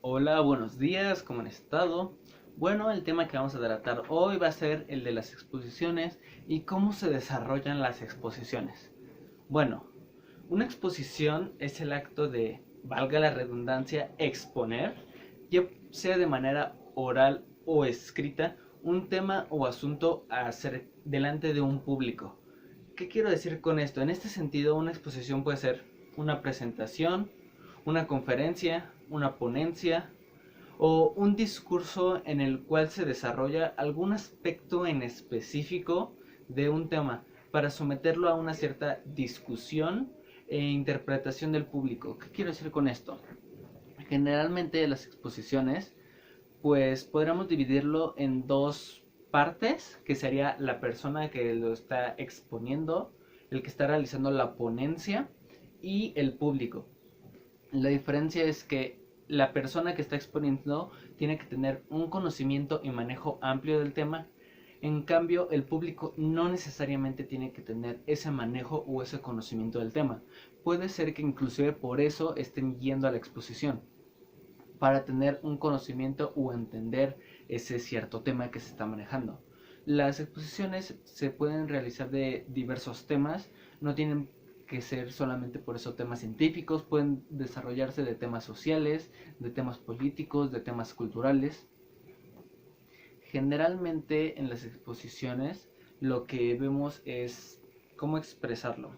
Hola, buenos días, ¿cómo han estado? Bueno, el tema que vamos a tratar hoy va a ser el de las exposiciones y cómo se desarrollan las exposiciones. Bueno, una exposición es el acto de, valga la redundancia, exponer, ya sea de manera oral o escrita, un tema o asunto a hacer delante de un público. ¿Qué quiero decir con esto? En este sentido, una exposición puede ser una presentación, una conferencia, una ponencia o un discurso en el cual se desarrolla algún aspecto en específico de un tema para someterlo a una cierta discusión e interpretación del público. ¿Qué quiero decir con esto? Generalmente las exposiciones pues podríamos dividirlo en dos partes, que sería la persona que lo está exponiendo, el que está realizando la ponencia y el público. La diferencia es que la persona que está exponiendo tiene que tener un conocimiento y manejo amplio del tema. En cambio, el público no necesariamente tiene que tener ese manejo o ese conocimiento del tema. Puede ser que inclusive por eso estén yendo a la exposición, para tener un conocimiento o entender ese cierto tema que se está manejando. Las exposiciones se pueden realizar de diversos temas, no tienen que ser solamente por eso temas científicos, pueden desarrollarse de temas sociales, de temas políticos, de temas culturales. Generalmente en las exposiciones lo que vemos es cómo expresarlo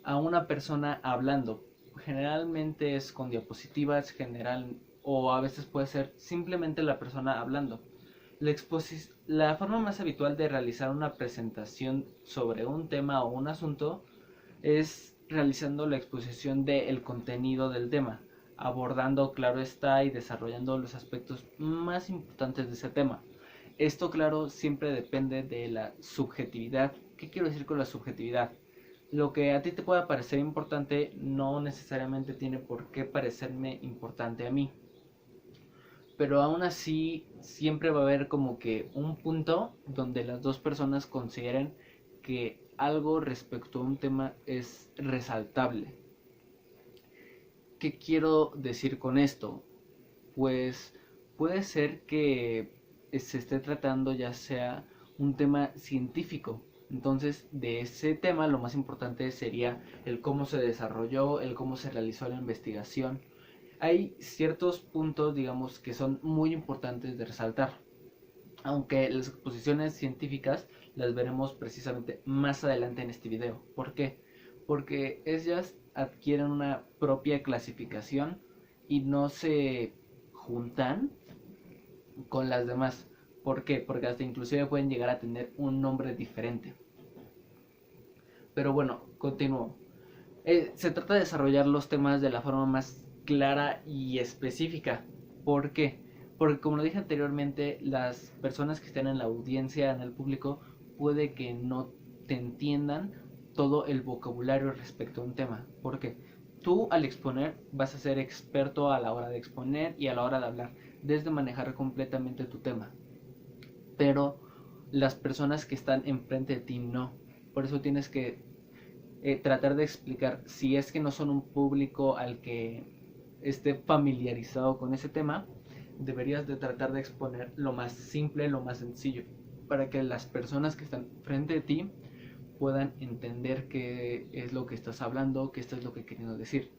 a una persona hablando. Generalmente es con diapositivas, general o a veces puede ser simplemente la persona hablando. La forma más habitual de realizar una presentación sobre un tema o un asunto es realizando la exposición del contenido del tema, abordando, claro está, y desarrollando los aspectos más importantes de ese tema. Esto, claro, siempre depende de la subjetividad. ¿Qué quiero decir con la subjetividad? Lo que a ti te pueda parecer importante no necesariamente tiene por qué parecerme importante a mí. Pero aún así siempre va a haber como que un punto donde las dos personas consideren que algo respecto a un tema es resaltable. ¿Qué quiero decir con esto? Pues puede ser que se esté tratando ya sea un tema científico. Entonces, de ese tema lo más importante sería el cómo se desarrolló, el cómo se realizó la investigación. Hay ciertos puntos, digamos, que son muy importantes de resaltar. Aunque las exposiciones científicas las veremos precisamente más adelante en este video. ¿Por qué? Porque ellas adquieren una propia clasificación y no se juntan con las demás. ¿Por qué? Porque hasta inclusive pueden llegar a tener un nombre diferente. Pero bueno, continúo. Se trata de desarrollar los temas de la forma más clara y específica. ¿Por qué? Porque como lo dije anteriormente, las personas que estén en la audiencia, en el público, puede que no te entiendan todo el vocabulario respecto a un tema. ¿Por qué? Tú al exponer vas a ser experto a la hora de exponer y a la hora de hablar, desde manejar completamente tu tema. Pero las personas que están enfrente de ti no. Por eso tienes que tratar de explicar, si es que no son un público al que esté familiarizado con ese tema, deberías de tratar de exponer lo más simple, lo más sencillo, para que las personas que están frente de ti puedan entender qué es lo que estás hablando, qué es lo que queriendo decir.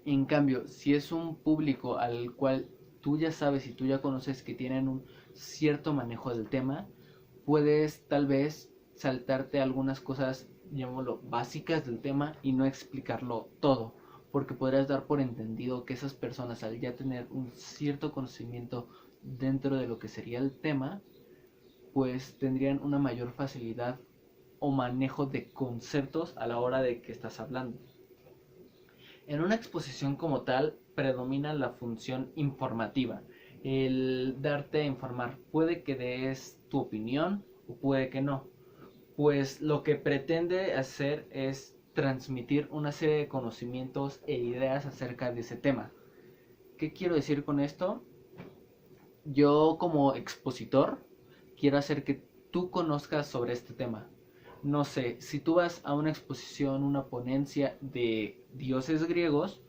En cambio, si es un público al cual tú ya sabes y tú ya conoces que tienen un cierto manejo del tema, puedes tal vez saltarte algunas cosas, llamémoslo, básicas del tema y no explicarlo todo, porque podrías dar por entendido que esas personas al ya tener un cierto conocimiento dentro de lo que sería el tema, pues tendrían una mayor facilidad o manejo de conceptos a la hora de que estás hablando. En una exposición como tal predomina la función informativa, el darte a informar. Puede que des tu opinión o puede que no, pues lo que pretende hacer es transmitir una serie de conocimientos e ideas acerca de ese tema. ¿Qué quiero decir con esto? Yo como expositor quiero hacer que tú conozcas sobre este tema. No sé, si tú vas a una exposición, una ponencia de dioses griegos,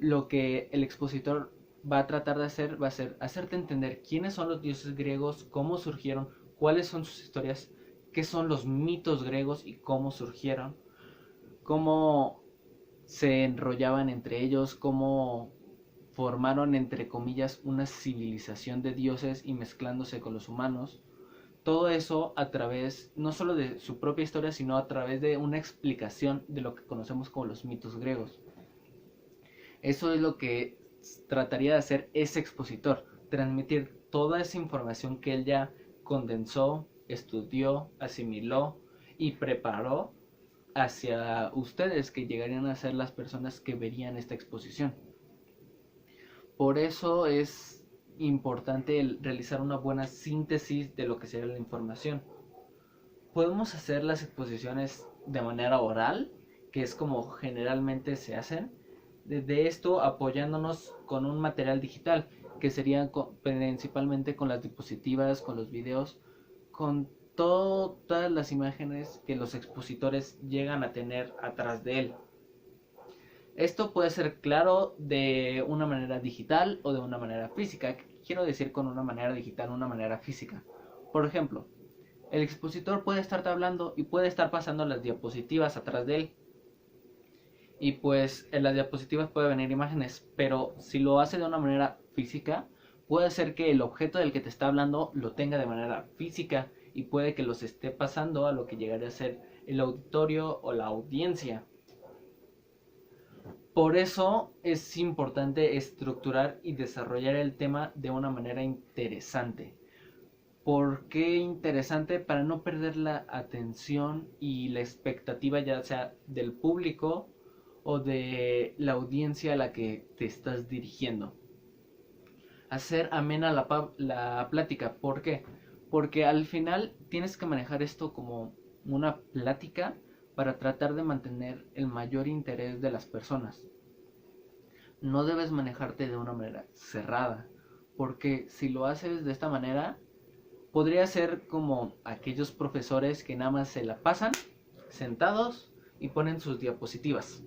lo que el expositor va a tratar de hacer va a ser hacerte entender quiénes son los dioses griegos, cómo surgieron, cuáles son sus historias, qué son los mitos griegos y cómo surgieron, cómo se enrollaban entre ellos, cómo formaron entre comillas una civilización de dioses y mezclándose con los humanos. Todo eso a través no solo de su propia historia, sino a través de una explicación de lo que conocemos como los mitos griegos. Eso es lo que trataría de hacer ese expositor, transmitir toda esa información que él ya condensó, estudió, asimiló y preparó hacia ustedes, que llegarían a ser las personas que verían esta exposición. Por eso es importante realizar una buena síntesis de lo que sería la información. Podemos hacer las exposiciones de manera oral, que es como generalmente se hacen. De esto apoyándonos con un material digital, que sería principalmente con las diapositivas, con los videos, con todas las imágenes que los expositores llegan a tener atrás de él. Esto puede ser claro de una manera digital o de una manera física. ¿Qué quiero decir con una manera digital, una manera física? Por ejemplo, el expositor puede estar hablando y puede estar pasando las diapositivas atrás de él. Y pues en las diapositivas puede venir imágenes, pero si lo hace de una manera física, puede ser que el objeto del que te está hablando lo tenga de manera física y puede que los esté pasando a lo que llegaría a ser el auditorio o la audiencia. Por eso es importante estructurar y desarrollar el tema de una manera interesante. ¿Por qué interesante? Para no perder la atención y la expectativa, ya sea del público o de la audiencia a la que te estás dirigiendo. Hacer amena la plática. ¿Por qué? Porque al final tienes que manejar esto como una plática para tratar de mantener el mayor interés de las personas. No debes manejarte de una manera cerrada, porque si lo haces de esta manera, podría ser como aquellos profesores que nada más se la pasan sentados y ponen sus diapositivas.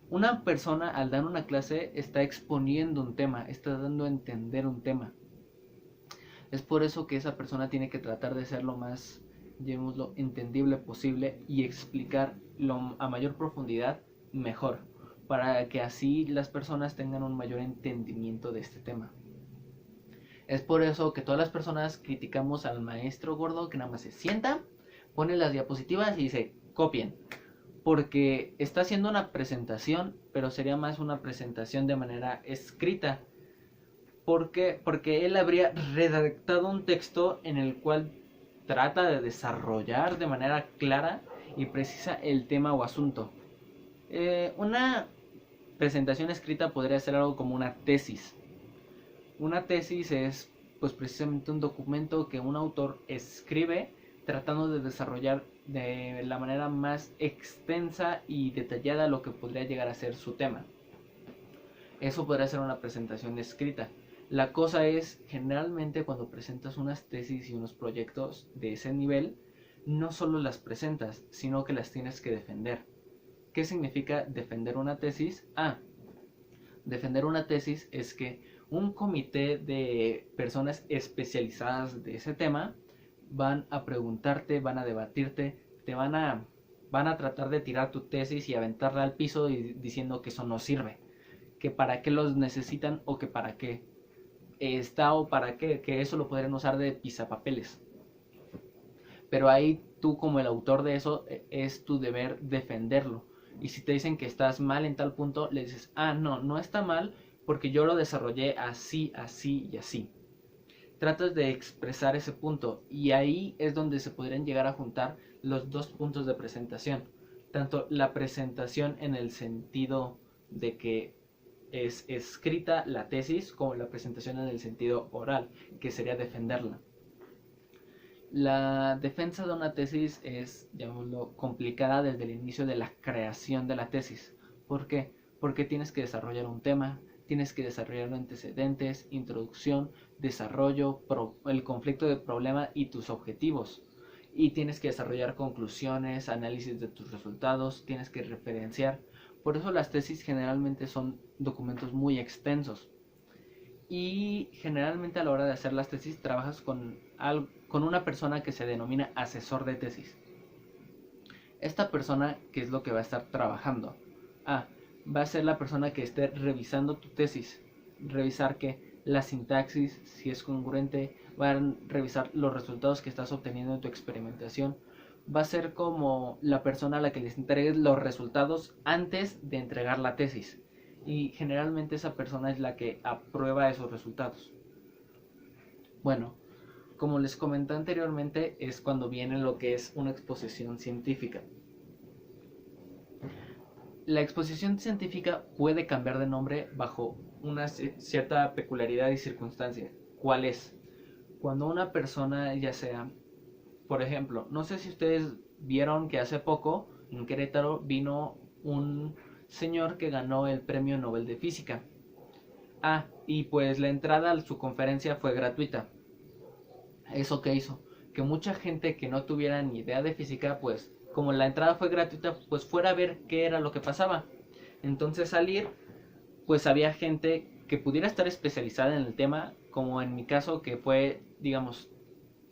Una persona al dar una clase está exponiendo un tema, está dando a entender un tema. Es por eso que esa persona tiene que tratar de ser lo más, llamémoslo, entendible posible y explicar a mayor profundidad mejor, para que así las personas tengan un mayor entendimiento de este tema. Es por eso que todas las personas criticamos al maestro gordo que nada más se sienta, pone las diapositivas y dice, copien. Porque está haciendo una presentación, pero sería más una presentación de manera escrita. ¿Por qué? Porque él habría redactado un texto en el cual trata de desarrollar de manera clara y precisa el tema o asunto. Una presentación escrita podría ser algo como una tesis. Una tesis es pues precisamente un documento que un autor escribe tratando de desarrollar de la manera más extensa y detallada lo que podría llegar a ser su tema. Eso podría ser una presentación escrita. La cosa es, generalmente cuando presentas unas tesis y unos proyectos de ese nivel, no solo las presentas, sino que las tienes que defender. ¿Qué significa defender una tesis? Defender una tesis es que un comité de personas especializadas de ese tema van a preguntarte, van a debatirte, van a tratar de tirar tu tesis y aventarla al piso diciendo que eso no sirve, que para qué los necesitan o que para qué está o para qué, que eso lo podrían usar de pisapapeles. Pero ahí tú como el autor de eso es tu deber defenderlo. Y si te dicen que estás mal en tal punto, le dices, no está mal porque yo lo desarrollé así, así y así. Tratas de expresar ese punto y ahí es donde se podrían llegar a juntar los dos puntos de presentación. Tanto la presentación en el sentido de que es escrita la tesis, como la presentación en el sentido oral, que sería defenderla. La defensa de una tesis es, llamémoslo, complicada desde el inicio de la creación de la tesis. ¿Por qué? Porque tienes que desarrollar un tema, tienes que desarrollar antecedentes, introducción, desarrollo, el conflicto de problema y tus objetivos. Y tienes que desarrollar conclusiones, análisis de tus resultados, tienes que referenciar. Por eso las tesis generalmente son documentos muy extensos. Y generalmente a la hora de hacer las tesis trabajas con una persona que se denomina asesor de tesis. Esta persona, ¿qué es lo que va a estar trabajando? Va a ser la persona que esté revisando tu tesis. Revisar que la sintaxis, si es congruente, va a revisar los resultados que estás obteniendo en tu experimentación. Va a ser como la persona a la que les entregues los resultados antes de entregar la tesis. Y generalmente esa persona es la que aprueba esos resultados. Bueno, como les comenté anteriormente, es cuando viene lo que es una exposición científica. La exposición científica puede cambiar de nombre bajo una cierta peculiaridad y circunstancia. ¿Cuál es? Cuando una persona, ya sea, por ejemplo, no sé si ustedes vieron que hace poco en Querétaro vino un señor que ganó el Premio Nobel de Física. Y pues la entrada a su conferencia fue gratuita. ¿Eso qué hizo? Que mucha gente que no tuviera ni idea de física, pues como la entrada fue gratuita, pues fuera a ver qué era lo que pasaba. Entonces salir, pues había gente que pudiera estar especializada en el tema, como en mi caso que fue, digamos,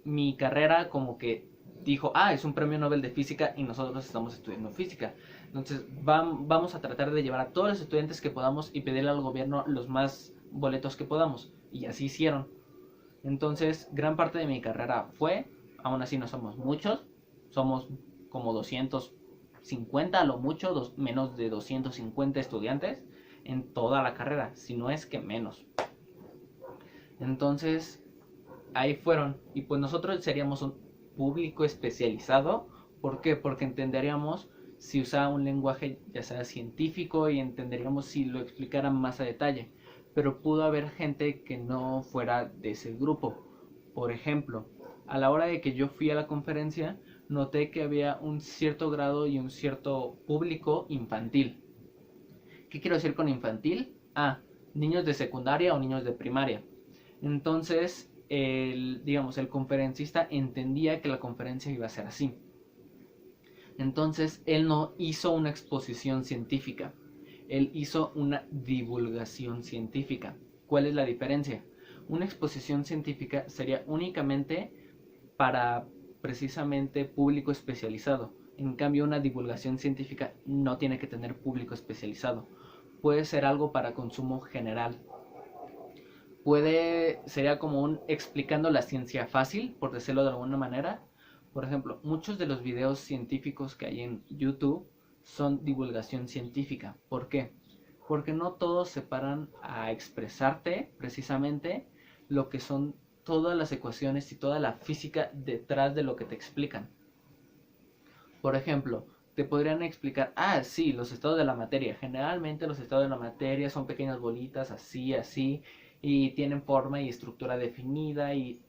mi carrera como que dijo, es un premio Nobel de física y nosotros estamos estudiando física. Entonces vamos a tratar de llevar a todos los estudiantes que podamos y pedirle al gobierno los más boletos que podamos. Y así hicieron. Entonces, gran parte de mi carrera fue, aún así no somos muchos, somos como 250 a lo mucho, menos de 250 estudiantes en toda la carrera, si no es que menos. Entonces, ahí fueron, y pues nosotros seríamos un público especializado. ¿Por qué? Porque entenderíamos si usaba un lenguaje ya sea científico y entenderíamos si lo explicara más a detalle. Pero pudo haber gente que no fuera de ese grupo. Por ejemplo, a la hora de que yo fui a la conferencia, noté que había un cierto grado y un cierto público infantil. ¿Qué quiero decir con infantil? Niños de secundaria o niños de primaria. Entonces, el conferencista entendía que la conferencia iba a ser así. Entonces, él no hizo una exposición científica. Él hizo una divulgación científica. ¿Cuál es la diferencia? Una exposición científica sería únicamente para precisamente público especializado. En cambio, una divulgación científica no tiene que tener público especializado. Puede ser algo para consumo general. Sería como un explicando la ciencia fácil, por decirlo de alguna manera. Por ejemplo, muchos de los videos científicos que hay en YouTube son divulgación científica. ¿Por qué? Porque no todos se paran a expresarte precisamente lo que son todas las ecuaciones y toda la física detrás de lo que te explican. Por ejemplo, te podrían explicar, sí, los estados de la materia. Generalmente los estados de la materia son pequeñas bolitas, así, así, y tienen forma y estructura definida, y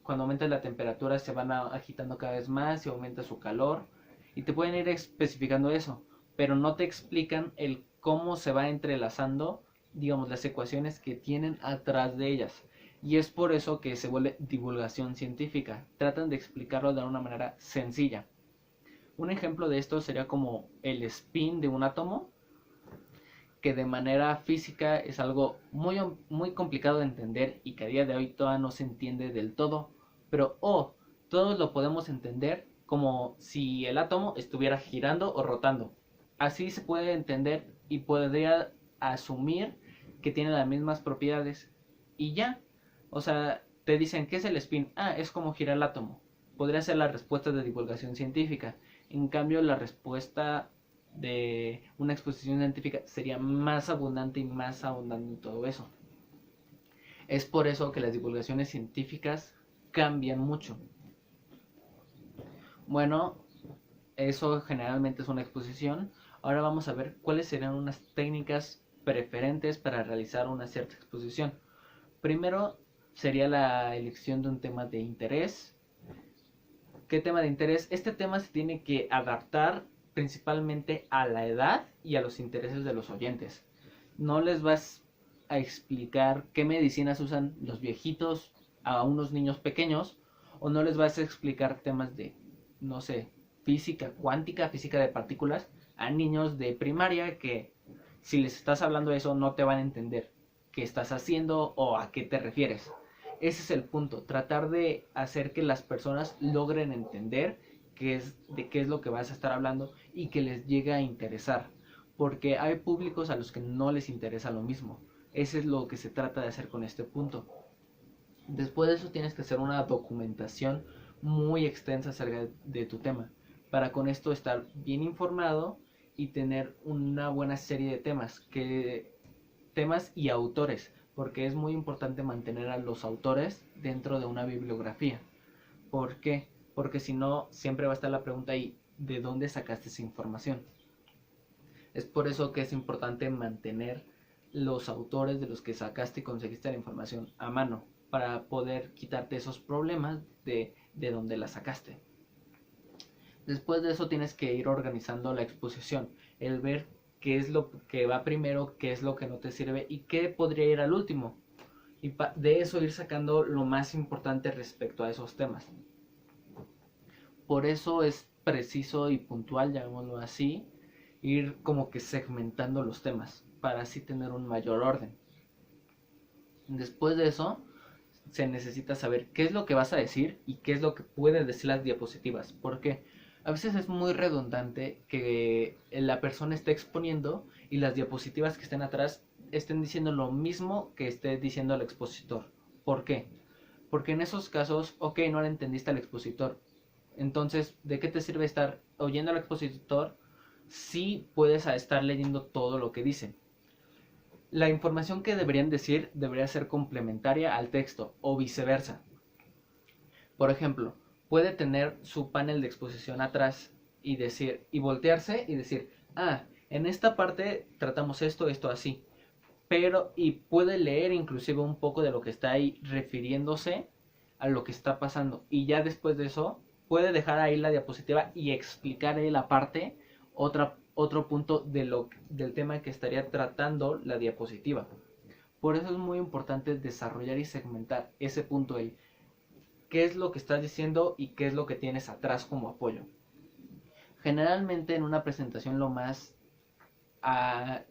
cuando aumenta la temperatura se van agitando cada vez más y aumenta su calor, y te pueden ir especificando eso, pero no te explican el cómo se va entrelazando, digamos, las ecuaciones que tienen atrás de ellas. Y es por eso que se vuelve divulgación científica. Tratan de explicarlo de una manera sencilla. Un ejemplo de esto sería como el spin de un átomo, que de manera física es algo muy, muy complicado de entender y que a día de hoy todavía no se entiende del todo, pero todos lo podemos entender como si el átomo estuviera girando o rotando. Así se puede entender y podría asumir que tiene las mismas propiedades y ya. O sea, te dicen, ¿qué es el spin? Es como girar el átomo. Podría ser la respuesta de divulgación científica. En cambio, la respuesta de una exposición científica sería más abundante y más abundante en todo eso. Es por eso que las divulgaciones científicas cambian mucho. Bueno, eso generalmente es una exposición. Ahora vamos a ver cuáles serían unas técnicas preferentes para realizar una cierta exposición. Primero sería la elección de un tema de interés. ¿Qué tema de interés? Este tema se tiene que adaptar principalmente a la edad y a los intereses de los oyentes. No les vas a explicar qué medicinas usan los viejitos a unos niños pequeños, o no les vas a explicar temas de, no sé, física cuántica, física de partículas a niños de primaria que si les estás hablando de eso no te van a entender qué estás haciendo o a qué te refieres. Ese es el punto, tratar de hacer que las personas logren entender de qué es lo que vas a estar hablando y que les llegue a interesar, porque hay públicos a los que no les interesa lo mismo. Ese es lo que se trata de hacer con este punto. Después de eso tienes que hacer una documentación muy extensa acerca de tu tema, para con esto estar bien informado y tener una buena serie de temas y autores, porque es muy importante mantener a los autores dentro de una bibliografía. ¿Por qué? Porque si no, siempre va a estar la pregunta ahí, ¿de dónde sacaste esa información? Es por eso que es importante mantener los autores de los que sacaste y conseguiste la información a mano, para poder quitarte esos problemas de donde la sacaste. Después de eso tienes que ir organizando la exposición, el ver qué es lo que va primero, qué es lo que no te sirve y qué podría ir al último. Y de eso ir sacando lo más importante respecto a esos temas. Por eso es preciso y puntual, llamémoslo así, ir como que segmentando los temas para así tener un mayor orden. Después de eso, se necesita saber qué es lo que vas a decir y qué es lo que pueden decir las diapositivas. Porque a veces es muy redundante que la persona esté exponiendo y las diapositivas que estén atrás estén diciendo lo mismo que esté diciendo el expositor. ¿Por qué? Porque en esos casos, ok, no le entendiste al expositor. Entonces, ¿de qué te sirve estar oyendo al expositor si puedes estar leyendo todo lo que dice? La información que deberían decir debería ser complementaria al texto o viceversa. Por ejemplo, puede tener su panel de exposición atrás y voltearse y decir, en esta parte tratamos esto así. Y puede leer inclusive un poco de lo que está ahí refiriéndose a lo que está pasando. Y ya después de eso, puede dejar ahí la diapositiva y explicar él aparte otro punto del tema que estaría tratando la diapositiva. Por eso es muy importante desarrollar y segmentar ese punto ahí. ¿Qué es lo que estás diciendo y qué es lo que tienes atrás como apoyo? Generalmente en una presentación lo más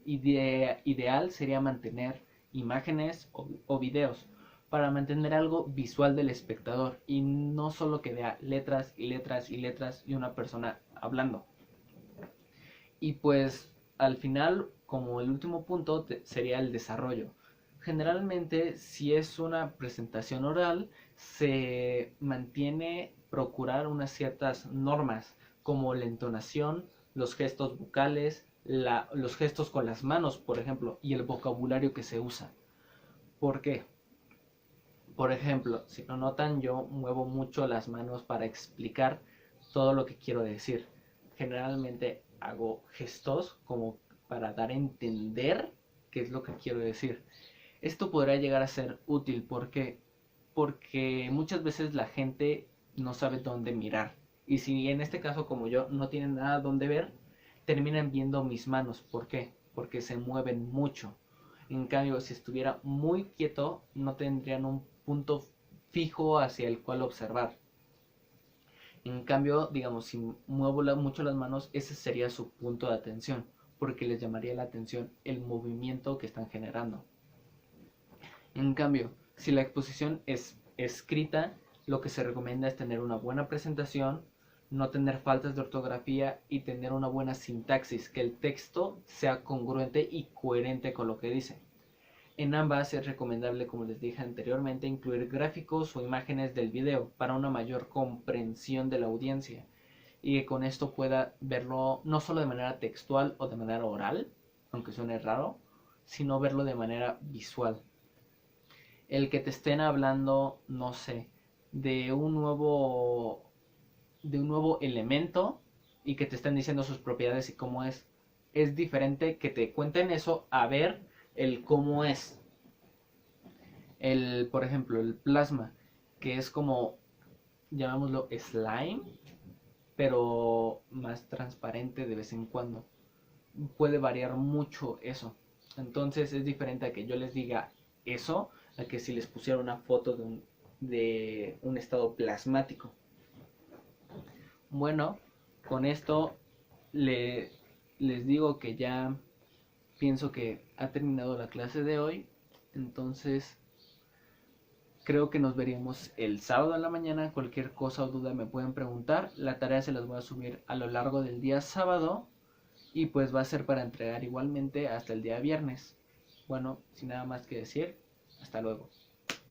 ideal sería mantener imágenes o videos para mantener algo visual del espectador y no solo que vea letras y letras y letras y una persona hablando. Y pues al final, como el último punto, sería el desarrollo. Generalmente, si es una presentación oral, se mantiene procurar unas ciertas normas, como la entonación, los gestos bucales, los gestos con las manos, por ejemplo, y el vocabulario que se usa. ¿Por qué? Por ejemplo, si lo notan, yo muevo mucho las manos para explicar todo lo que quiero decir. Generalmente hago gestos como para dar a entender qué es lo que quiero decir. Esto podrá llegar a ser útil porque muchas veces la gente no sabe dónde mirar. Y si en este caso como yo no tienen nada donde ver, terminan viendo mis manos. ¿Por qué? Porque se mueven mucho. En cambio, si estuviera muy quieto, no tendrían un punto fijo hacia el cual observar. En cambio, digamos, si muevo mucho las manos, ese sería su punto de atención, porque les llamaría la atención el movimiento que están generando. En cambio, si la exposición es escrita, lo que se recomienda es tener una buena presentación, no tener faltas de ortografía y tener una buena sintaxis, que el texto sea congruente y coherente con lo que dice. En ambas es recomendable, como les dije anteriormente, incluir gráficos o imágenes del video para una mayor comprensión de la audiencia y que con esto pueda verlo no solo de manera textual o de manera oral, aunque suene raro, sino verlo de manera visual. El que te estén hablando, no sé, de un nuevo elemento y que te estén diciendo sus propiedades y cómo es diferente que te cuenten eso a ver el cómo es. Por ejemplo, el plasma, que es como, llamémoslo slime, pero más transparente de vez en cuando. Puede variar mucho eso. Entonces es diferente a que yo les diga eso, a que si les pusiera una foto de un estado plasmático. Bueno, con esto les digo que ya pienso que ha terminado la clase de hoy. Entonces creo que nos veríamos el sábado en la mañana. Cualquier cosa o duda me pueden preguntar. La tarea se las voy a subir a lo largo del día sábado. Y pues va a ser para entregar igualmente hasta el día viernes. Bueno, sin nada más que decir, hasta luego.